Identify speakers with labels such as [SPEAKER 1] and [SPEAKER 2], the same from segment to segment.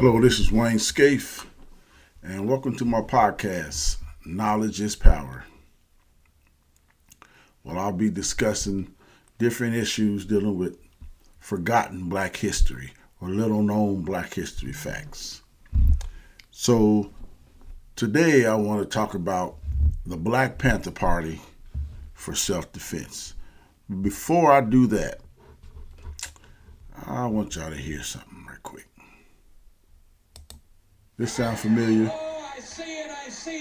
[SPEAKER 1] Hello, this is Wayne Scaife, and welcome to my podcast, Knowledge is Power. Well, I'll be discussing different issues dealing with forgotten Black history or little known Black history facts. So, today I want to talk about the Black Panther Party for self-defense. Before I do that, I want y'all to hear something right quick. This sound familiar?
[SPEAKER 2] Oh, I say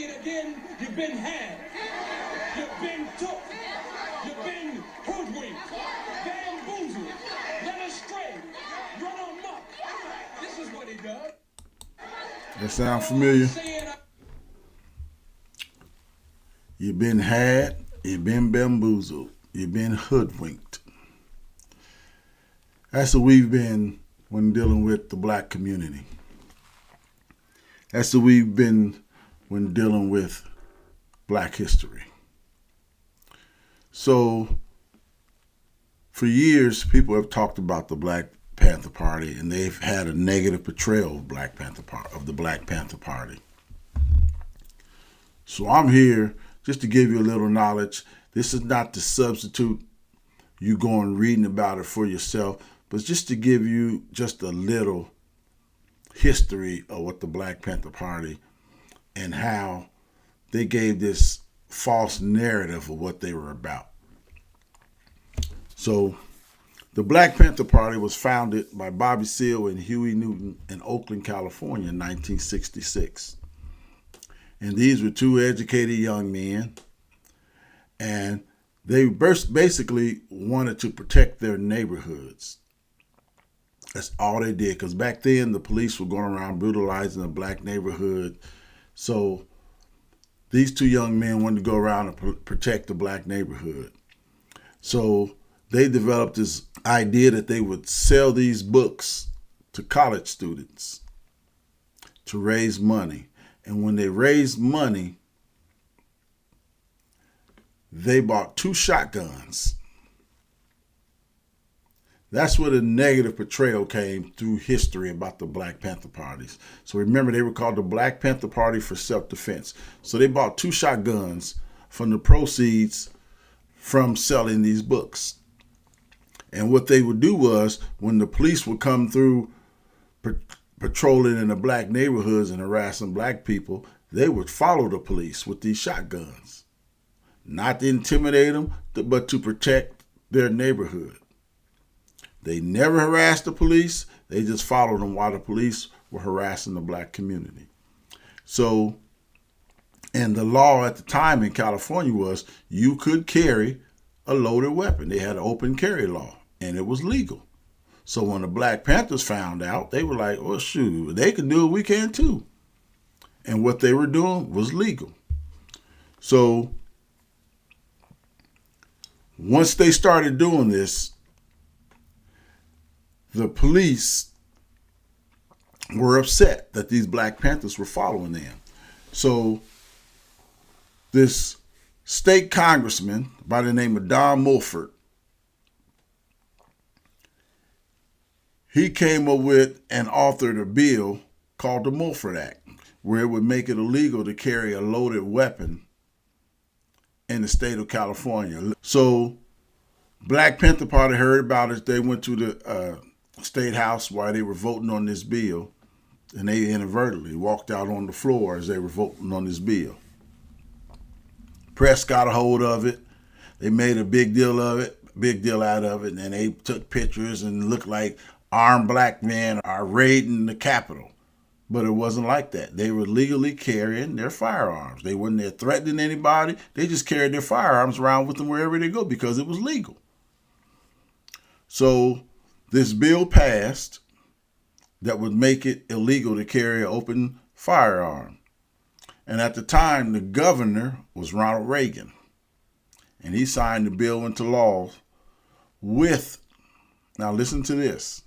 [SPEAKER 2] it again. You've been had. You've been took. You've been hoodwinked, bamboozled, led astray, run amok. This is what he does.
[SPEAKER 1] That sound familiar? You've been had, you've been bamboozled, you've been hoodwinked. That's what we've been when dealing with the Black community. That's what we've been when dealing with Black history. So, for years, people have talked about the Black Panther Party, and they've had a negative portrayal of the Black Panther Party. So I'm here just to give you a little knowledge. This is not to substitute you going reading about it for yourself, but just to give you just a little history of what the Black Panther Party and how they gave this false narrative of what they were about. So, the Black Panther Party was founded by Bobby Seale and Huey Newton in Oakland, California in 1966. And these were two educated young men, and they basically wanted to protect their neighborhoods. That's all they did, because back then the police were going around brutalizing the Black neighborhood. So these two young men wanted to go around and protect the Black neighborhood. So they developed this idea that they would sell these books to college students to raise money. And when they raised money, they bought 2 shotguns. That's where the negative portrayal came through history about the Black Panther parties. So remember, they were called the Black Panther Party for self-defense. So they bought 2 shotguns from the proceeds from selling these books. And what they would do was, when the police would come through patrolling in the Black neighborhoods and harassing Black people, they would follow the police with these shotguns. Not to intimidate them, but to protect their neighborhood. They never harassed the police. They just followed them while the police were harassing the Black community. So, and the law at the time in California was you could carry a loaded weapon. They had an open carry law, and it was legal. So when the Black Panthers found out, they were like, well, shoot, they can do it, we can too. And what they were doing was legal. So once they started doing this, the police were upset that these Black Panthers were following them. So this state congressman by the name of Don Mulford, he came up with and authored a bill called the Mulford Act, where it would make it illegal to carry a loaded weapon in the state of California. So Black Panther Party heard about it. They went to the State House while they were voting on this bill, and they inadvertently walked out on the floor as they were voting on this bill. Press got a hold of it. They made a big deal out of it, and they took pictures and looked like armed Black men are raiding the Capitol. But it wasn't like that. They were legally carrying their firearms. They weren't there threatening anybody. They just carried their firearms around with them wherever they go because it was legal. So this bill passed that would make it illegal to carry an open firearm. And at the time, the governor was Ronald Reagan. And he signed the bill into law with, now listen to this,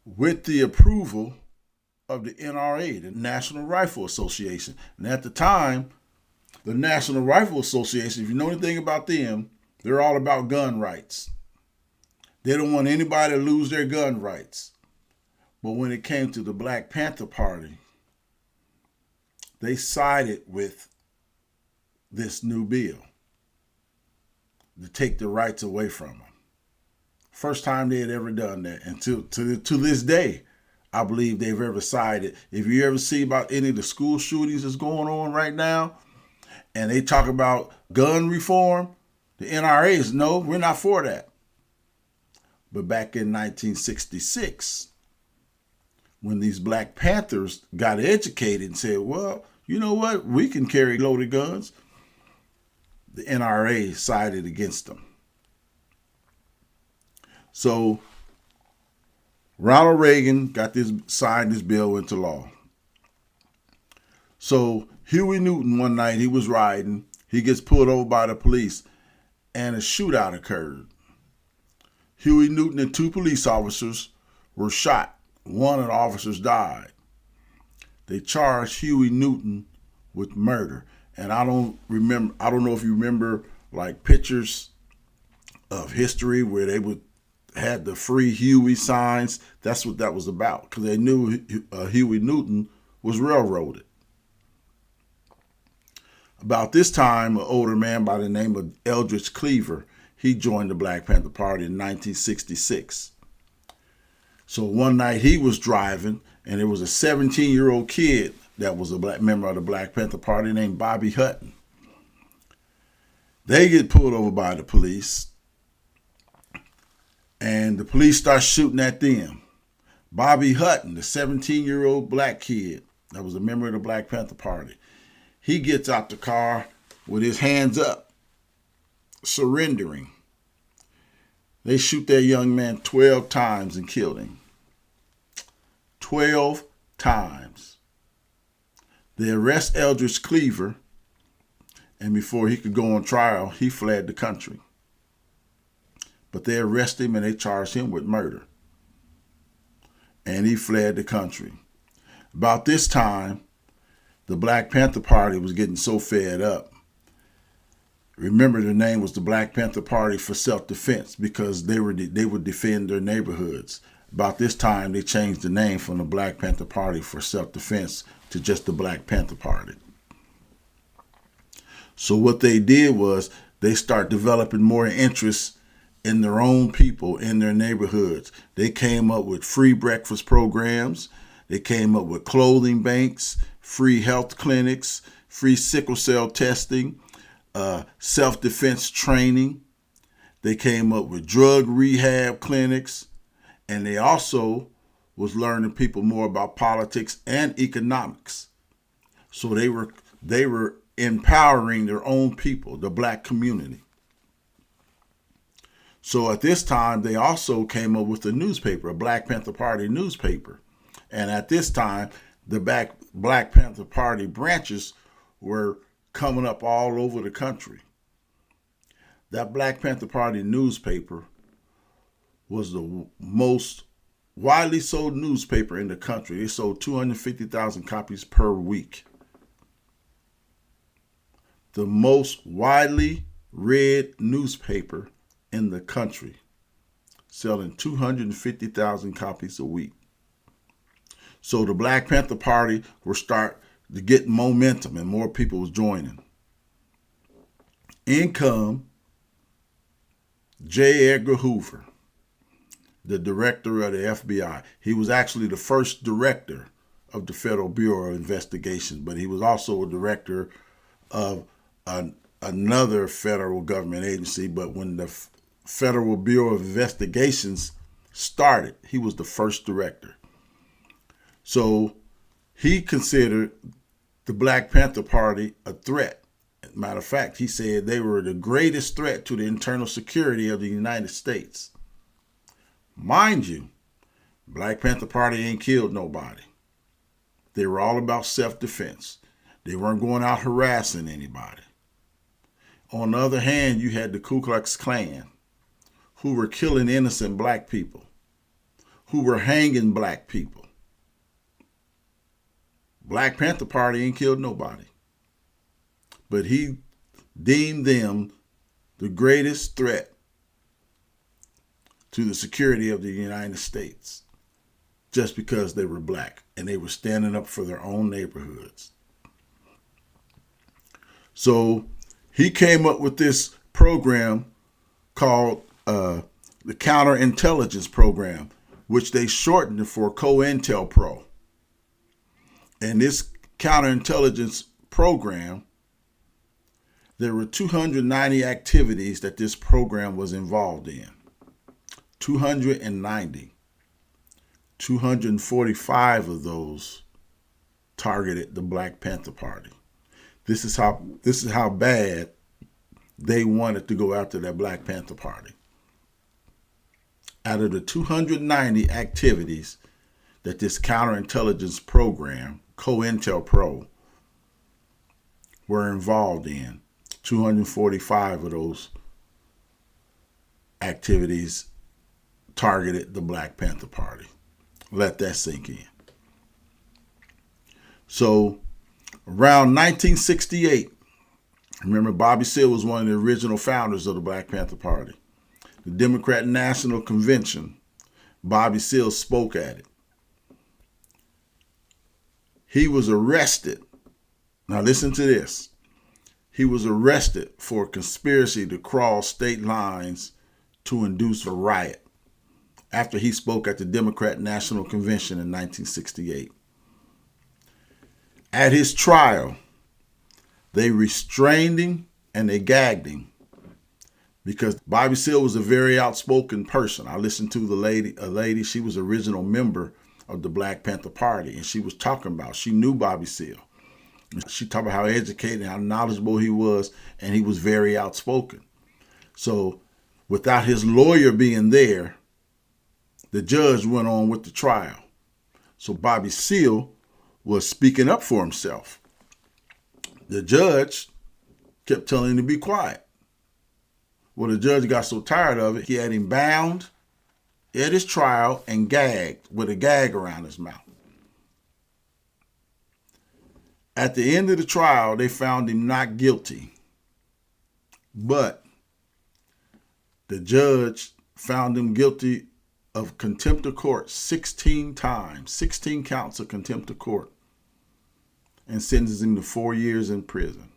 [SPEAKER 1] with the approval of the NRA, the National Rifle Association. And at the time, the National Rifle Association, if you know anything about them, they're all about gun rights. They don't want anybody to lose their gun rights. But when it came to the Black Panther Party, they sided with this new bill to take the rights away from them. First time they had ever done that. And to this day, I believe they've ever sided. If you ever see about any of the school shootings that's going on right now, and they talk about gun reform, the NRA is, no, we're not for that. But back in 1966, when these Black Panthers got educated and said, well, you know what, we can carry loaded guns, the NRA sided against them. So Ronald Reagan signed this bill into law. So Huey Newton, one night, he was riding, he gets pulled over by the police, and a shootout occurred. Huey Newton and 2 police officers were shot. One of the officers died. They charged Huey Newton with murder. And I don't know if you remember like pictures of history where they had the Free Huey signs. That's what that was about, because they knew Huey Newton was railroaded. About this time, an older man by the name of Eldridge Cleaver, he joined the Black Panther Party in 1966. So one night he was driving, and there was a 17-year-old kid that was a black member of the Black Panther Party named Bobby Hutton. They get pulled over by the police, and the police start shooting at them. Bobby Hutton, the 17-year-old black kid that was a member of the Black Panther Party, he gets out the car with his hands up, surrendering. They shoot that young man 12 times and killed him. 12 times. They arrest Eldridge Cleaver, and before he could go on trial, he fled the country. But they arrested him and they charged him with murder. And he fled the country. About this time, the Black Panther Party was getting so fed up. Remember, the name was the Black Panther Party for Self-Defense, because they would defend their neighborhoods. About this time, they changed the name from the Black Panther Party for Self-Defense to just the Black Panther Party. So what they did was they start developing more interest in their own people, in their neighborhoods. They came up with free breakfast programs. They came up with clothing banks, free health clinics, free sickle cell testing, self-defense training. They came up with drug rehab clinics, and they also was learning people more about politics and economics. So they were empowering their own people, the black community. So at this time, they also came up with a newspaper, a Black Panther Party newspaper. And at this time, the Black Panther Party branches were coming up all over the country. That Black Panther Party newspaper was the most widely sold newspaper in the country. They sold 250,000 copies per week. The most widely read newspaper in the country, selling 250,000 copies a week. So the Black Panther Party will start to get momentum, and more people was joining. In come J. Edgar Hoover, the director of the FBI. He was actually the first director of the Federal Bureau of Investigation, but he was also a director of another federal government agency. But when the Federal Bureau of Investigations started, he was the first director. So he considered the Black Panther Party a threat. Matter of fact, he said they were the greatest threat to the internal security of the United States. Mind you, Black Panther Party ain't killed nobody. They were all about self-defense. They weren't going out harassing anybody. On the other hand, you had the Ku Klux Klan, who were killing innocent black people, who were hanging black people. Black Panther Party ain't killed nobody. But he deemed them the greatest threat to the security of the United States. just because they were black and they were standing up for their own neighborhoods. So he came up with this program called the Counterintelligence Program, which they shortened for COINTELPRO. And this counterintelligence program, there were 290 activities that this program was involved in. 290. 245 of those targeted the Black Panther Party. This is how bad they wanted to go after that Black Panther Party. Out of the 290 activities that this counterintelligence program, COINTELPRO, were involved in, 245 of those activities targeted the Black Panther Party. Let that sink in. So around 1968, remember Bobby Seale was one of the original founders of the Black Panther Party. The Democrat National Convention, Bobby Seale spoke at it. He was arrested. Now listen to this. He was arrested for conspiracy to cross state lines to induce a riot after he spoke at the Democrat National Convention in 1968. At his trial, they restrained him and they gagged him because Bobby Seale was a very outspoken person. I listened to a lady, she was an original member of the Black Panther Party, and she was talking about, she knew Bobby Seale. She talked about how educated and how knowledgeable he was, and he was very outspoken. So without his lawyer being there, the judge went on with the trial. So Bobby Seale was speaking up for himself. The judge kept telling him to be quiet. Well, the judge got so tired of it, he had him bound at his trial and gagged with a gag around his mouth. At the end of the trial, they found him not guilty, but the judge found him guilty of contempt of court 16 times, 16 counts of contempt of court, and sentenced him to 4 years in prison.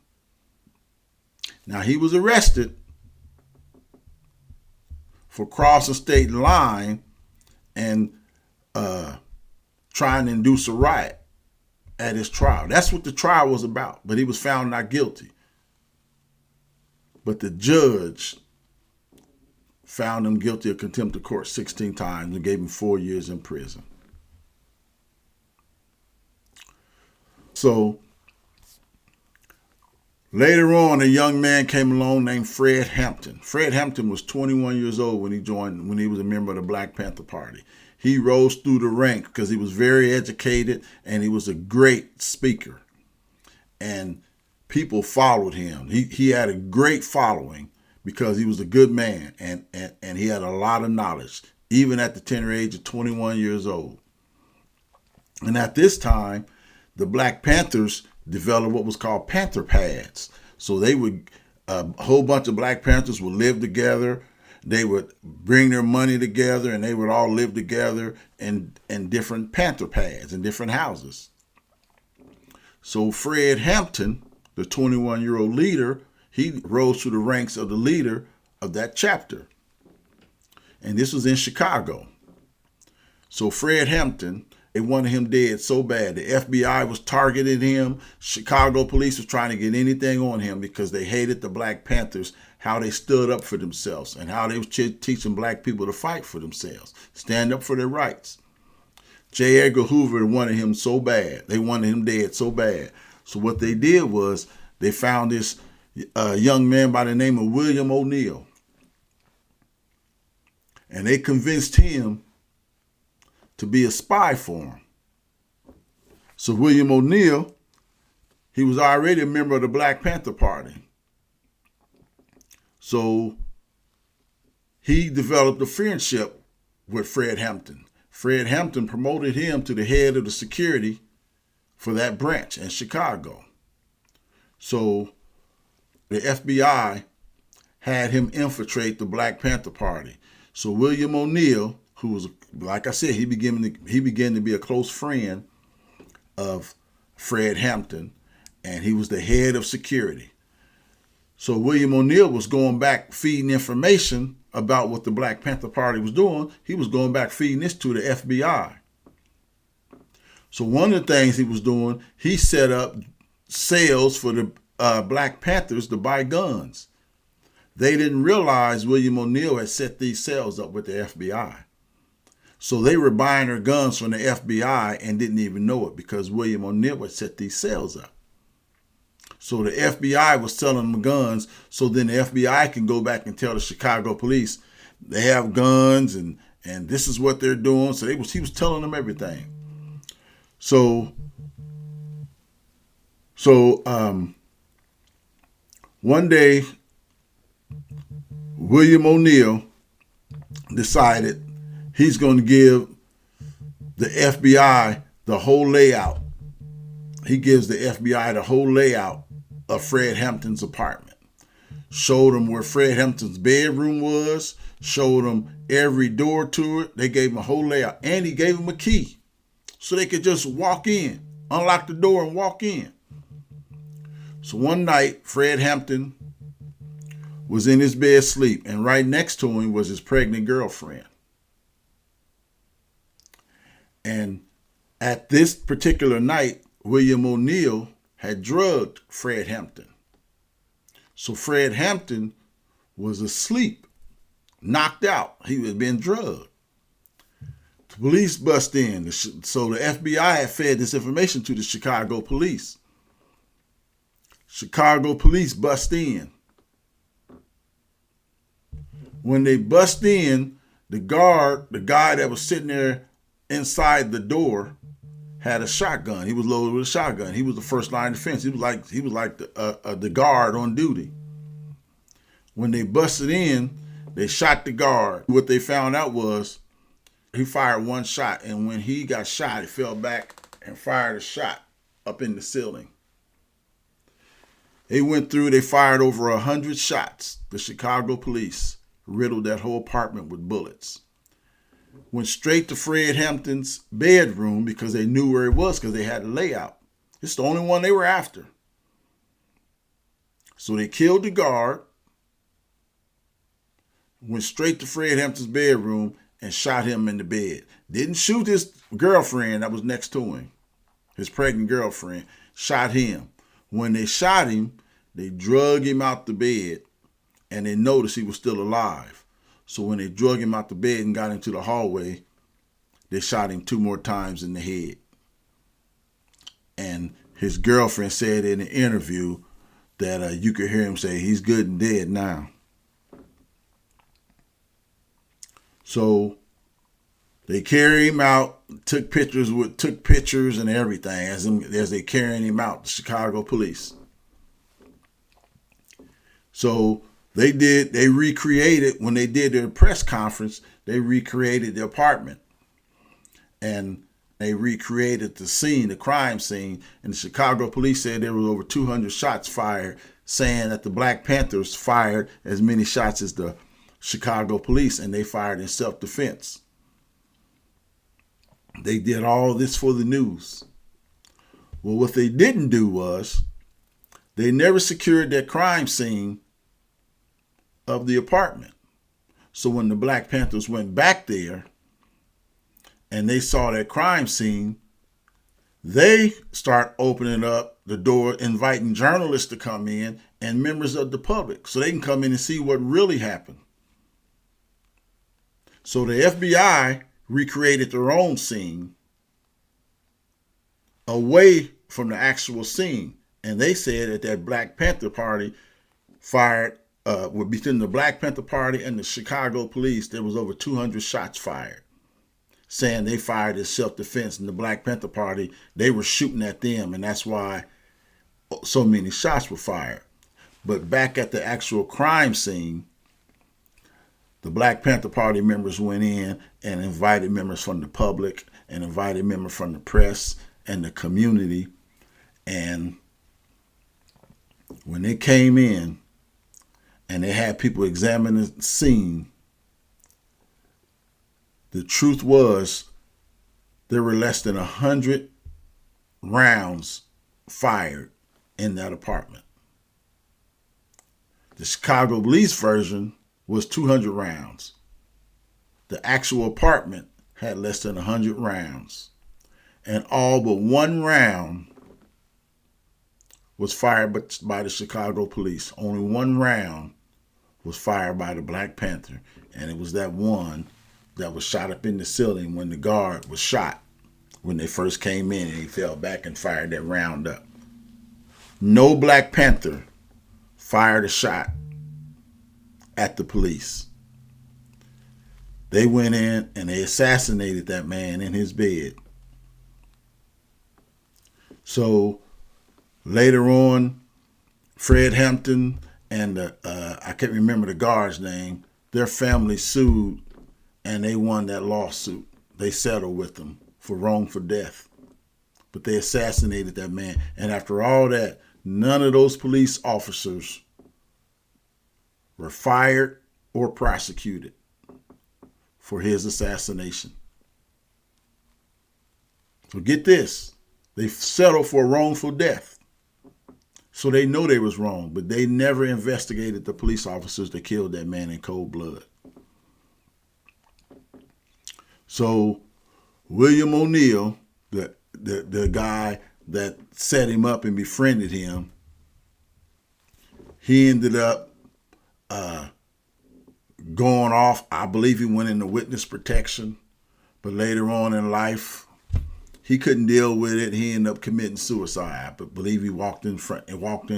[SPEAKER 1] Now, he was arrested for crossing state line and trying to induce a riot at his trial. That's what the trial was about, but he was found not guilty. But the judge found him guilty of contempt of court 16 times and gave him 4 years in prison. So later on, a young man came along named Fred Hampton. Fred Hampton was 21 years old when he was a member of the Black Panther Party. He rose through the ranks because he was very educated and he was a great speaker. And people followed him. He had a great following because he was a good man and he had a lot of knowledge, even at the tender age of 21 years old. And at this time, the Black Panthers developed what was called Panther Pads. So they would, a whole bunch of Black Panthers would live together. They would bring their money together and they would all live together in different Panther Pads in different houses. So Fred Hampton, the 21-year-old leader, he rose to the ranks of the leader of that chapter. And this was in Chicago. So Fred Hampton, they wanted him dead so bad. The FBI was targeting him. Chicago police was trying to get anything on him because they hated the Black Panthers, how they stood up for themselves and how they was teaching black people to fight for themselves, stand up for their rights. J. Edgar Hoover wanted him so bad. They wanted him dead so bad. So what they did was they found this young man by the name of William O'Neill. And they convinced him to be a spy for him. So William O'Neill, he was already a member of the Black Panther Party. So he developed a friendship with Fred Hampton. Fred Hampton promoted him to the head of the security for that branch in Chicago. So the FBI had him infiltrate the Black Panther Party. So William O'Neill, who was, like I said, he began to be a close friend of Fred Hampton, and he was the head of security. So William O'Neal was going back feeding information about what the Black Panther Party was doing. He was going back feeding this to the FBI. So one of the things he was doing, he set up sales for the Black Panthers to buy guns. They didn't realize William O'Neal had set these sales up with the FBI. So they were buying their guns from the FBI and didn't even know it because William O'Neal had set these sales up. So the FBI was selling them guns, so then the FBI can go back and tell the Chicago police they have guns and this is what they're doing. So he was telling them everything. So one day, William O'Neal decided he's going to give the FBI the whole layout. He gives the FBI the whole layout of Fred Hampton's apartment. Showed them where Fred Hampton's bedroom was, showed them every door to it. They gave him a whole layout, and he gave them a key so they could just walk in, unlock the door and walk in. So one night, Fred Hampton was in his bed asleep, and right next to him was his pregnant girlfriend. And at this particular night, William O'Neal had drugged Fred Hampton. So Fred Hampton was asleep, knocked out. He had been drugged. The police bust in. So the FBI had fed this information to the Chicago police. Chicago police bust in. When they bust in, the guy that was sitting there inside the door, had a shotgun. He was loaded with a shotgun. He was the first line of defense. He was like the guard on duty. When they busted in, they shot the guard. What they found out was he fired one shot, and when he got shot, he fell back and fired a shot up in the ceiling. They went through. They fired over 100 shots. The Chicago police riddled that whole apartment with bullets. Went straight to Fred Hampton's bedroom because they knew where it was because they had a layout. It's the only one they were after. So they killed the guard, went straight to Fred Hampton's bedroom and shot him in the bed. Didn't shoot his girlfriend that was next to him, his pregnant girlfriend, shot him. When they shot him, they drug him out the bed and they noticed he was still alive. So when they drug him out the bed and got into the hallway, they shot him 2 more times in the head. And his girlfriend said in an interview that you could hear him say, he's good and dead now. So they carried him out, took pictures and everything as they carrying him out, the Chicago police. So when they did their press conference, they recreated the apartment. And they recreated the scene, the crime scene. And the Chicago police said there was over 200 shots fired, saying that the Black Panthers fired as many shots as the Chicago police, and they fired in self-defense. They did all this for the news. Well, what they didn't do was they never secured that crime scene of the apartment. So when the Black Panthers went back there and they saw that crime scene, they start opening up the door, inviting journalists to come in and members of the public so they can come in and see what really happened. So the FBI recreated their own scene away from the actual scene. And they said that Black Panther Party fired, between the Black Panther Party and the Chicago police, there was over 200 shots fired, saying they fired as self-defense, and the Black Panther Party, they were shooting at them, and that's why so many shots were fired. But back at the actual crime scene, the Black Panther Party members went in and invited members from the public and invited members from the press and the community. And when they came in and they had people examine the scene, The truth was there were less than 100 rounds fired in that apartment. The Chicago police version was 200 rounds. The actual apartment had less than 100 rounds. And all but one round was fired by the Chicago police. Only one round was fired by the Black Panther. And it was that one that was shot up in the ceiling when the guard was shot when they first came in, and he fell back and fired that round up. No Black Panther fired a shot at the police. They went in and they assassinated that man in his bed. So later on, Fred Hampton and I can't remember the guard's name, their family sued and they won that lawsuit. They settled with them for wrongful death. But they assassinated that man. And after all that, none of those police officers were fired or prosecuted for his assassination. So get this. They settled for wrongful death. So they know they was wrong, but they never investigated the police officers that killed that man in cold blood. So William O'Neal, the guy that set him up and befriended him, he ended up going off. I believe he went into witness protection, but later on in life, he couldn't deal with it. He ended up committing suicide. I believe he walked in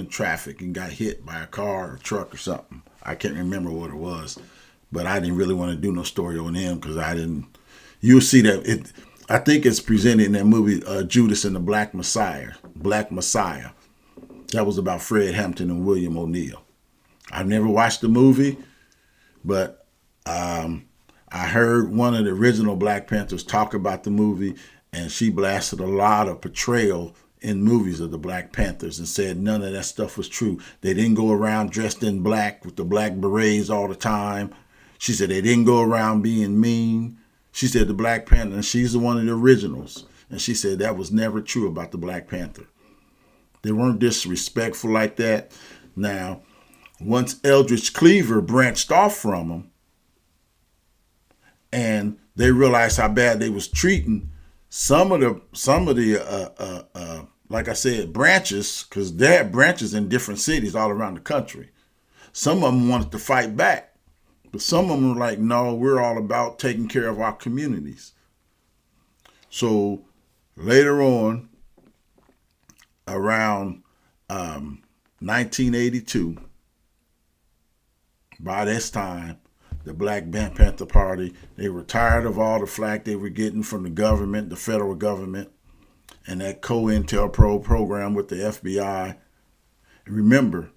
[SPEAKER 1] traffic and got hit by a car or truck or something. I can't remember what it was, but I didn't really want to do no story on him because I didn't. You'll see that I think it's presented in that movie Judas and the Black Messiah. That was about Fred Hampton and William O'Neal. I've never watched the movie, but I heard one of the original Black Panthers talk about the movie, and she blasted a lot of portrayal in movies of the Black Panthers and said none of that stuff was true. They didn't go around dressed in black with the black berets all the time. She said they didn't go around being mean. She said the Black Panther, and she's one of the originals, and she said that was never true about the Black Panther. They weren't disrespectful like that. Now, once Eldridge Cleaver branched off from them, and they realized how bad they was treating some of the like I said, branches, because they had branches in different cities all around the country. Some of them wanted to fight back. But some of them were like, no, we're all about taking care of our communities. So later on, around 1982, by this time, the Black Panther Party, they were tired of all the flack they were getting from the government, the federal government, and that COINTELPRO program with the FBI. And remember,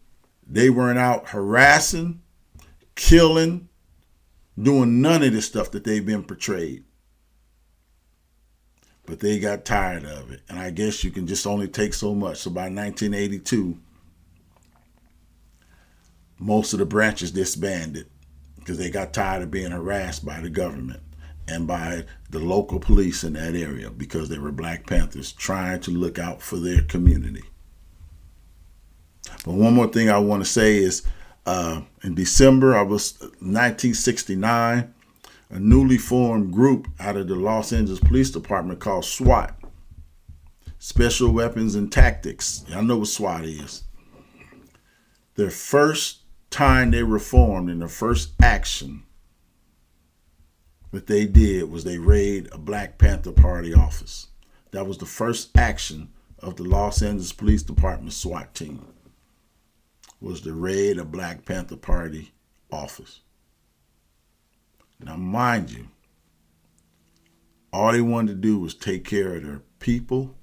[SPEAKER 1] they weren't out harassing, killing, doing none of this stuff that they've been portrayed. But they got tired of it. And I guess you can just only take so much. So by 1982, most of the branches disbanded because they got tired of being harassed by the government and by the local police in that area because they were Black Panthers trying to look out for their community. But one more thing I want to say is, in December of 1969, a newly formed group out of the Los Angeles Police Department called SWAT, Special Weapons and Tactics. Y'all know what SWAT is. Their first time they were formed and the first action that they did was they raided a Black Panther Party office. That was the first action of the Los Angeles Police Department SWAT team, was to raid a Black Panther Party office. Now, mind you, all they wanted to do was take care of their people,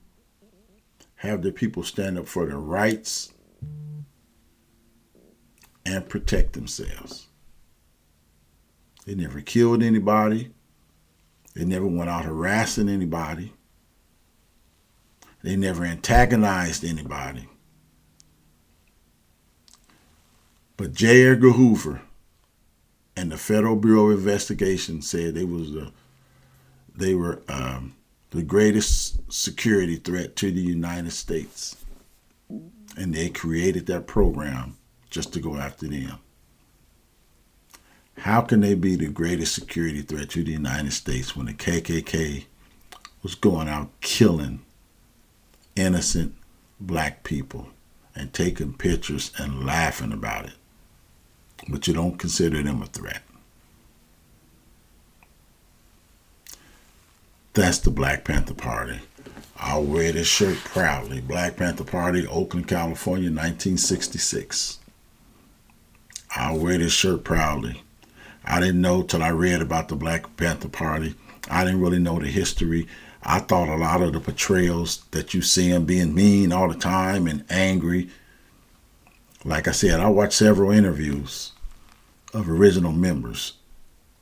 [SPEAKER 1] have their people stand up for their rights, and protect themselves. They never killed anybody. They never went out harassing anybody. They never antagonized anybody. But J. Edgar Hoover and the Federal Bureau of Investigation said they was the They were the greatest security threat to the United States. And they created that program just to go after them. How can they be the greatest security threat to the United States when the KKK was going out killing innocent black people and taking pictures and laughing about it? But you don't consider them a threat. That's the Black Panther Party. I'll wear this shirt proudly. Black Panther Party, Oakland, California, 1966. I'll wear this shirt proudly. I didn't know till I read about the Black Panther Party. I didn't really know the history. I thought a lot of the portrayals that you see them being mean all the time and angry. Like I said, I watched several interviews of original members,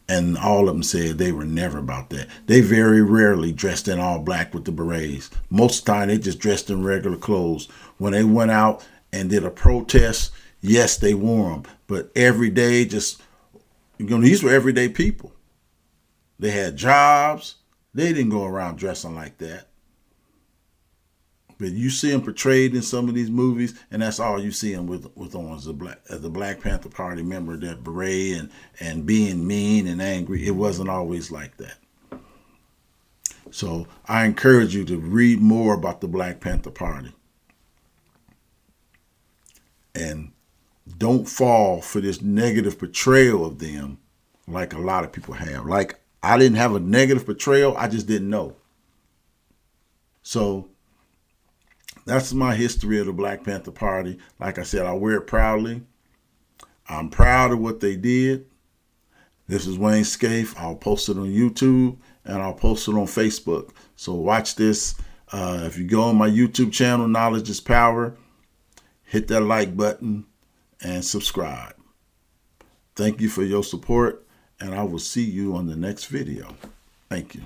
[SPEAKER 1] and all of them said they were never about that. They very rarely dressed in all black with the berets. Most of the time, they just dressed in regular clothes. When they went out and did a protest, yes, they wore them. But every day, these were everyday people. They had jobs. They didn't go around dressing like that. But you see them portrayed in some of these movies, and that's all you see them with on as the Black Panther Party member, that beret and being mean and angry. It wasn't always like that. So I encourage you to read more about the Black Panther Party. And don't fall for this negative portrayal of them like a lot of people have. Like, I didn't have a negative portrayal, I just didn't know. So that's my history of the Black Panther Party. Like I said, I wear it proudly. I'm proud of what they did. This is Wayne Scaife. I'll post it on YouTube and I'll post it on Facebook. So watch this. If you go on my YouTube channel, Knowledge is Power, hit that like button and subscribe. Thank you for your support, and I will see you on the next video. Thank you.